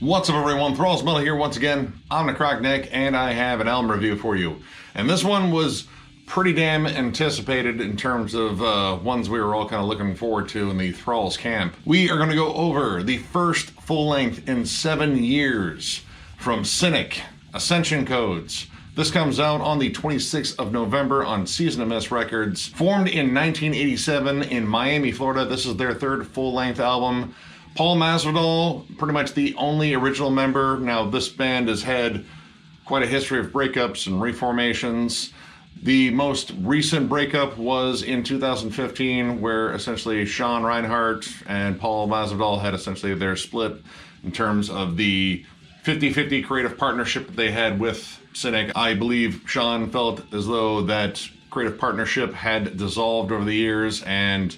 What's up, everyone? Thralls here once again. I'm Necrotic Nick, and I have an album review for you. And this one was pretty damn anticipated in terms of ones we were all kind of looking forward to in the Thralls camp. We are going to go over the first full length in 7 years from Cynic, Ascension Codes. This comes out on the 26th of November on Season of Mist Records. Formed in 1987 in Miami, Florida. This is their third full-length album. Paul Masvidal, pretty much the only original member. Now, this band has had quite a history of breakups and reformations. The most recent breakup was in 2015, where essentially Sean Reinhart and Paul Masvidal had essentially their split in terms of the 50-50 creative partnership that they had with Cynic. I believe Sean felt as though that creative partnership had dissolved over the years, and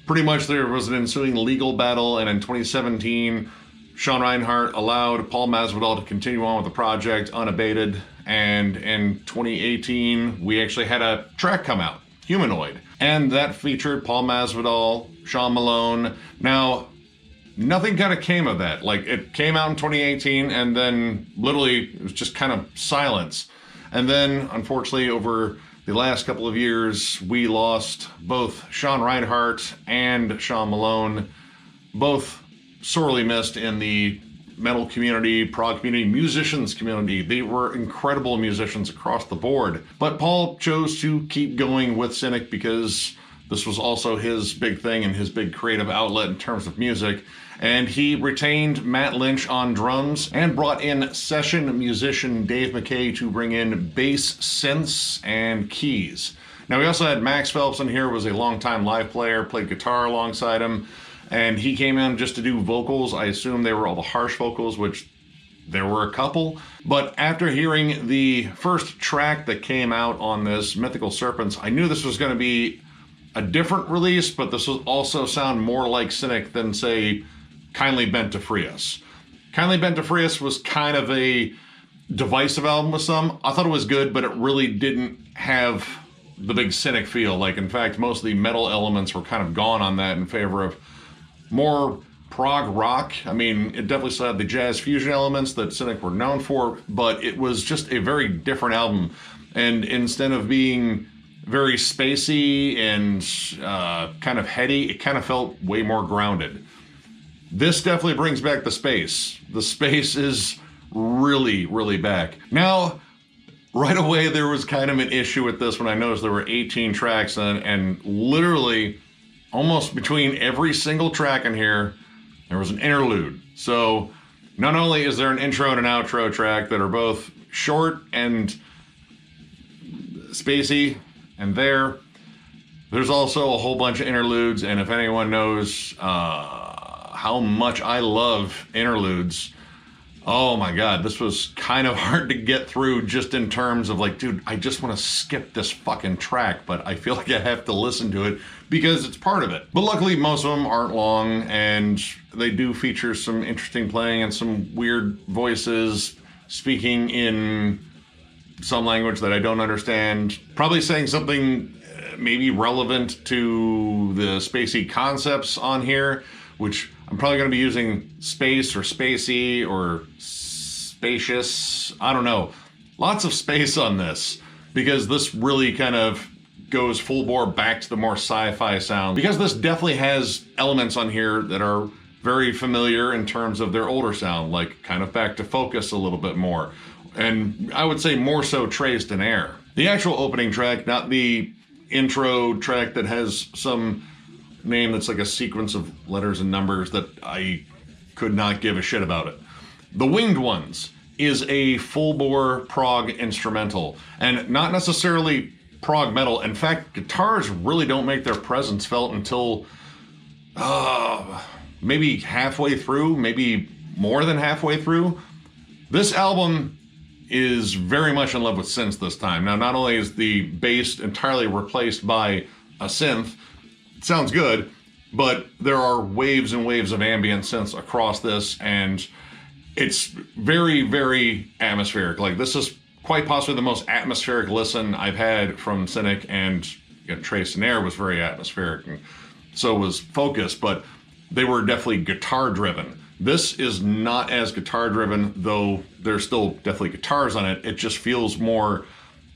pretty much there was an ensuing legal battle, and in 2017, Sean Reinhart allowed Paul Masvidal to continue on with the project unabated, and in 2018, we actually had a track come out, Humanoid, and that featured Paul Masvidal, Sean Malone. Now, nothing kind of came of that. Like, it came out in 2018, and then literally it was just kind of silence. And then, unfortunately, over the last couple of years, we lost both Sean Reinhart and Sean Malone, both sorely missed in the metal community, prog community, musicians community. They were incredible musicians across the board. But Paul chose to keep going with Cynic because this was also his big thing and his big creative outlet in terms of music. And he retained Matt Lynch on drums and brought in session musician Dave McKay to bring in bass, synths, and keys. Now, we also had Max Phelps in here, was a longtime live player, played guitar alongside him, and he came in just to do vocals. I assume they were all the harsh vocals, which there were a couple. But after hearing the first track that came out on this, Mythical Serpents, I knew this was going to be a different release, but this will also sound more like Cynic than, say, Kindly Bent to Free Us. Kindly Bent to Free Us was kind of a divisive album with some. I thought it was good, but it really didn't have the big Cynic feel. Like, in fact, most of the metal elements were kind of gone on that in favor of more prog rock. I mean, it definitely still had the jazz fusion elements that Cynic were known for, but it was just a very different album. And instead of being very spacey and kind of heady, it kind of felt way more grounded. This definitely brings back the space. The space is really, really back. Now, right away, there was kind of an issue with this when I noticed there were 18 tracks and literally almost between every single track in here, there was an interlude. So not only is there an intro and an outro track that are both short and spacey, and there's also a whole bunch of interludes, and if anyone knows how much I love interludes, oh my god, this was kind of hard to get through just in terms of like, dude, I just want to skip this fucking track, but I feel like I have to listen to it because it's part of it. But luckily, most of them aren't long, and they do feature some interesting playing and some weird voices speaking in some language that I don't understand, probably saying something maybe relevant to the spacey concepts on here, which I'm probably going to be using space or spacey or spacious. I don't know. Lots of space on this because this really kind of goes full bore back to the more sci-fi sound, because this definitely has elements on here that are very familiar in terms of their older sound, like kind of back to Focus a little bit more. And I would say more so Traced in Air. The actual opening track, not the intro track that has some name that's like a sequence of letters and numbers that I could not give a shit about it. The Winged Ones is a full-bore prog instrumental, and not necessarily prog metal. In fact, guitars really don't make their presence felt until maybe halfway through, maybe more than halfway through. This album is very much in love with synths this time. Now, not only is the bass entirely replaced by a synth, it sounds good, but there are waves and waves of ambient synths across this, and it's very, very atmospheric. Like, this is quite possibly the most atmospheric listen I've had from Cynic, and Traced in Air was very atmospheric, and so was Focus, but they were definitely guitar driven. This is not as guitar driven, though there's still definitely guitars on it. It just feels more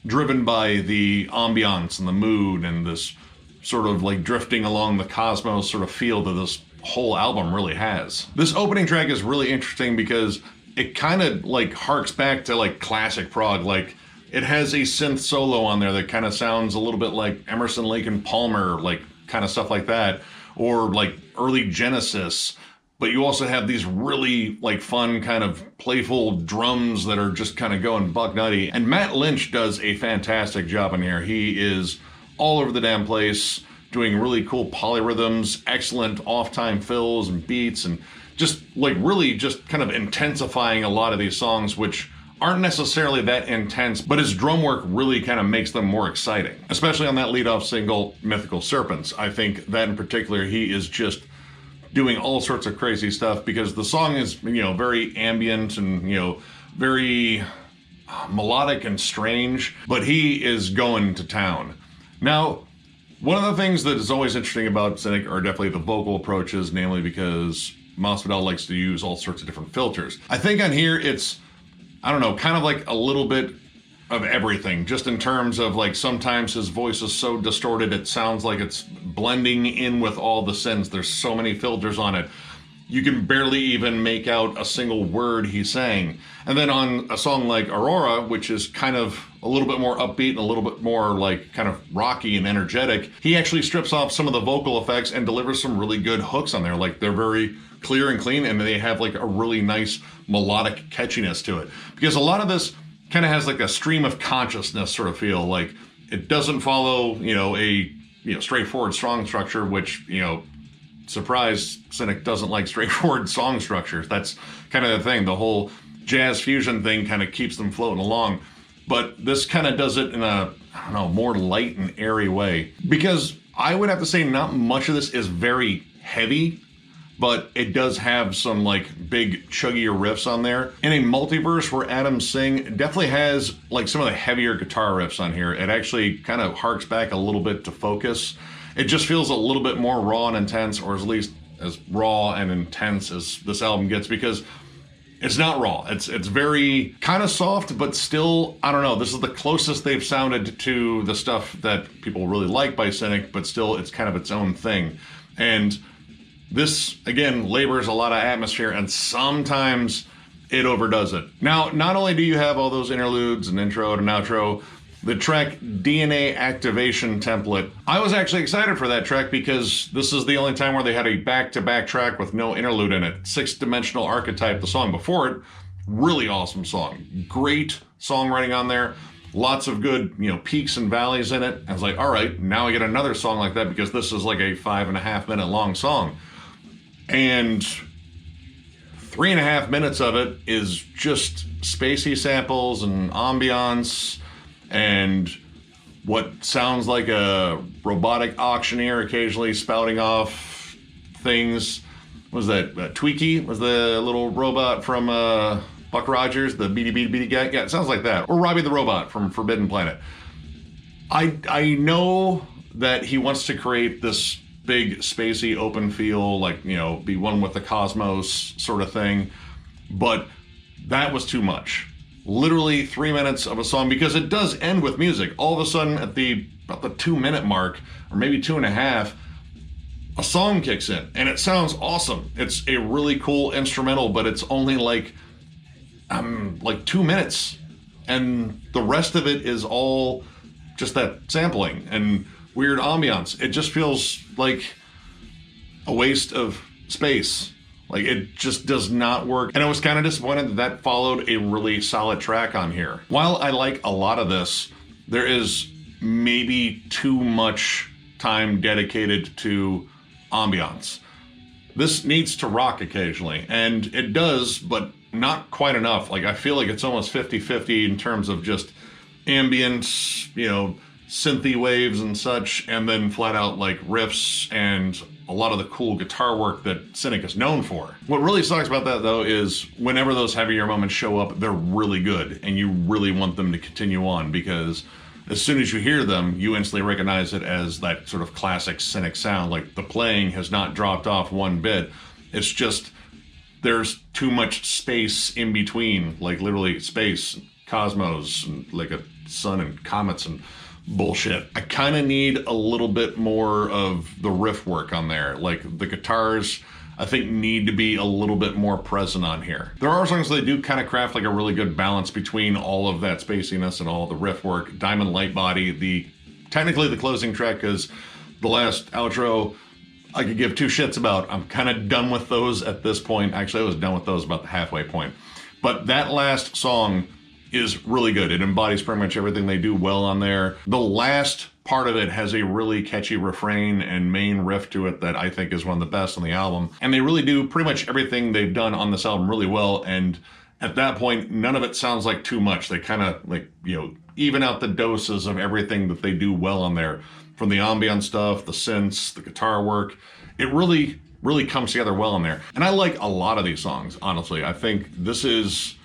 driven by the ambiance and the mood and this sort of like drifting along the cosmos sort of feel that this whole album really has. This opening track is really interesting because it kind of like harks back to like classic prog. Like it has a synth solo on there that kind of sounds a little bit like Emerson, Lake and Palmer, like kind of stuff like that, or like early Genesis. But you also have these really like fun kind of playful drums that are just kind of going buck nutty. And Matt Lynch does a fantastic job in here. He is all over the damn place, doing really cool polyrhythms, excellent off-time fills and beats, and just like really just kind of intensifying a lot of these songs, which aren't necessarily that intense, but his drum work really kind of makes them more exciting. Especially on that lead-off single, Mythical Serpents. I think that in particular, he is just doing all sorts of crazy stuff because the song is, you know, very ambient and, you know, very melodic and strange, but he is going to town. Now, one of the things that is always interesting about Cynic are definitely the vocal approaches, namely because Masvidal likes to use all sorts of different filters. I think on here it's, I don't know, kind of like a little bit of everything, just in terms of like sometimes his voice is so distorted it sounds like it's blending in with all the synths. There's so many filters on it. You can barely even make out a single word he's saying. And then on a song like Aurora, which is kind of a little bit more upbeat and a little bit more like kind of rocky and energetic, he actually strips off some of the vocal effects and delivers some really good hooks on there. Like they're very clear and clean and they have like a really nice melodic catchiness to it. Because a lot of this kind of has like a stream of consciousness sort of feel. Like it doesn't follow, you know, a straightforward song structure, which, you know, surprise, Cynic doesn't like straightforward song structures. That's kind of the thing. The whole jazz fusion thing kind of keeps them floating along. But this kind of does it in a, I don't know, more light and airy way. Because I would have to say not much of this is very heavy, but it does have some like big chuggier riffs on there. In a multiverse where Adam Singh definitely has like some of the heavier guitar riffs on here. It actually kind of harks back a little bit to Focus. It just feels a little bit more raw and intense, or at least as raw and intense as this album gets, because it's not raw. It's very kind of soft, but still, I don't know, this is the closest they've sounded to the stuff that people really like by Cynic, but still it's kind of its own thing. And this, again, labors a lot of atmosphere, and sometimes it overdoes it. Now, not only do you have all those interludes and intro and outro, the track DNA Activation Template. I was actually excited for that track because this is the only time where they had a back-to-back track with no interlude in it. Six-dimensional archetype, the song before it. Really awesome song. Great songwriting on there. Lots of good, you know, peaks and valleys in it. I was like, all right, now I get another song like that because this is like a 5.5 minute long song. And 3.5 minutes of it is just spacey samples and ambiance and what sounds like a robotic auctioneer occasionally spouting off things. What was that? Tweaky was the little robot from Buck Rogers, the beady beady beady guy. Yeah, it sounds like that. Or Robbie the Robot from Forbidden Planet. I know that he wants to create this big spacey open feel, like, you know, be one with the cosmos sort of thing, but that was too much. Literally 3 minutes of a song, because it does end with music. All of a sudden at about the 2 minute mark, or maybe 2.5, a song kicks in and it sounds awesome. It's a really cool instrumental, but it's only like 2 minutes, and the rest of it is all just that sampling and weird ambiance. It just feels like a waste of space. Like, it just does not work. And I was kind of disappointed that followed a really solid track on here. While I like a lot of this, there is maybe too much time dedicated to ambiance. This needs to rock occasionally, and it does, but not quite enough. Like, I feel like it's almost 50-50 in terms of just ambient, you know, synthy waves and such, and then flat out like riffs and a lot of the cool guitar work that Cynic is known for. What really sucks about that, though, is whenever those heavier moments show up, they're really good, and you really want them to continue on, because as soon as you hear them, you instantly recognize it as that sort of classic Cynic sound. Like, the playing has not dropped off one bit. It's just there's too much space in between, like literally space, cosmos, and like a sun and comets and bullshit. I kind of need a little bit more of the riff work on there. Like the guitars, I think, need to be a little bit more present on here. There are songs that do kind of craft like a really good balance between all of that spaciness and all the riff work. Diamond Light Body, technically the closing track, because the last outro I could give two shits about. I'm kind of done with those at this point. Actually, I was done with those about the halfway point. But that last song is really good. It embodies pretty much everything they do well on there. The last part of it has a really catchy refrain and main riff to it that I think is one of the best on the album. And they really do pretty much everything they've done on this album really well. And at that point, none of it sounds like too much. They kind of like, even out the doses of everything that they do well on there. From the ambient stuff, the synths, the guitar work. It really, really comes together well in there. And I like a lot of these songs, honestly. I think this is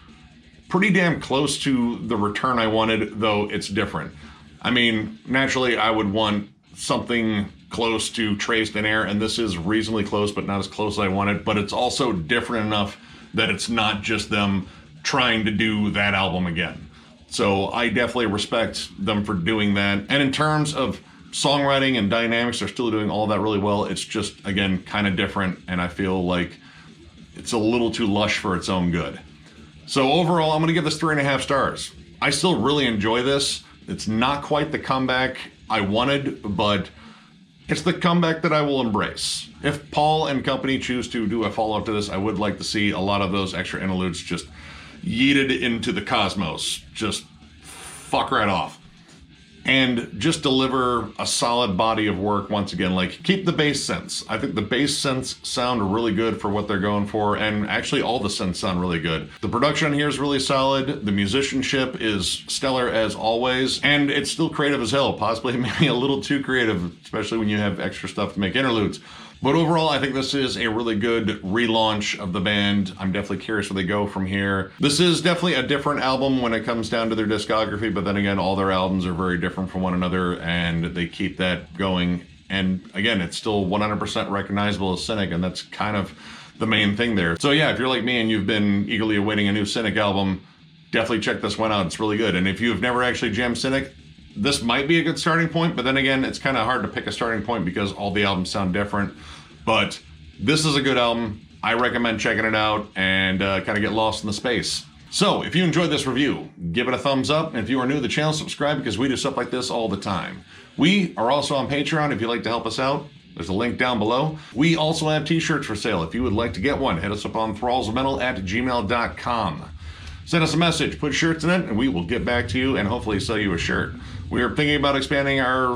pretty damn close to the return I wanted, though it's different. I mean, naturally, I would want something close to Traced in Air, and this is reasonably close, but not as close as I wanted. But it's also different enough that it's not just them trying to do that album again. So I definitely respect them for doing that. And in terms of songwriting and dynamics, they're still doing all that really well. It's just, again, kind of different, and I feel like it's a little too lush for its own good. So overall, I'm going to give this 3.5 stars. I still really enjoy this. It's not quite the comeback I wanted, but it's the comeback that I will embrace. If Paul and company choose to do a follow-up to this, I would like to see a lot of those extra interludes just yeeted into the cosmos. Just fuck right off. And just deliver a solid body of work once again. Like, keep the bass synths. I think the bass synths sound really good for what they're going for, and actually all the synths sound really good. The production here is really solid. The musicianship is stellar as always, and it's still creative as hell. Possibly maybe a little too creative, especially when you have extra stuff to make interludes. But overall, I think this is a really good relaunch of the band. I'm definitely curious where they go from here. This is definitely a different album when it comes down to their discography, but then again, all their albums are very different from one another, and they keep that going. And again, it's still 100% recognizable as Cynic, and that's kind of the main thing there. So yeah, if you're like me and you've been eagerly awaiting a new Cynic album, definitely check this one out. It's really good. And if you've never actually jammed Cynic, this might be a good starting point, but then again, it's kind of hard to pick a starting point because all the albums sound different. But this is a good album. I recommend checking it out and kind of get lost in the space. So if you enjoyed this review, give it a thumbs up. And if you are new to the channel, subscribe, because we do stuff like this all the time. We are also on Patreon if you'd like to help us out. There's a link down below. We also have t-shirts for sale. If you would like to get one, hit us up on thrallsmetal@gmail.com. Send us a message, put shirts in it, and we will get back to you and hopefully sell you a shirt. We are thinking about expanding our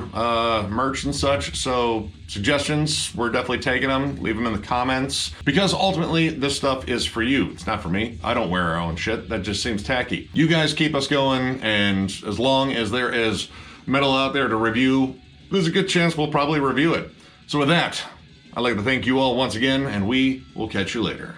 merch and such, so suggestions, we're definitely taking them. Leave them in the comments, because ultimately this stuff is for you. It's not for me. I don't wear our own shit. That just seems tacky. You guys keep us going, and as long as there is metal out there to review, there's a good chance we'll probably review it. So with that, I'd like to thank you all once again, and we will catch you later.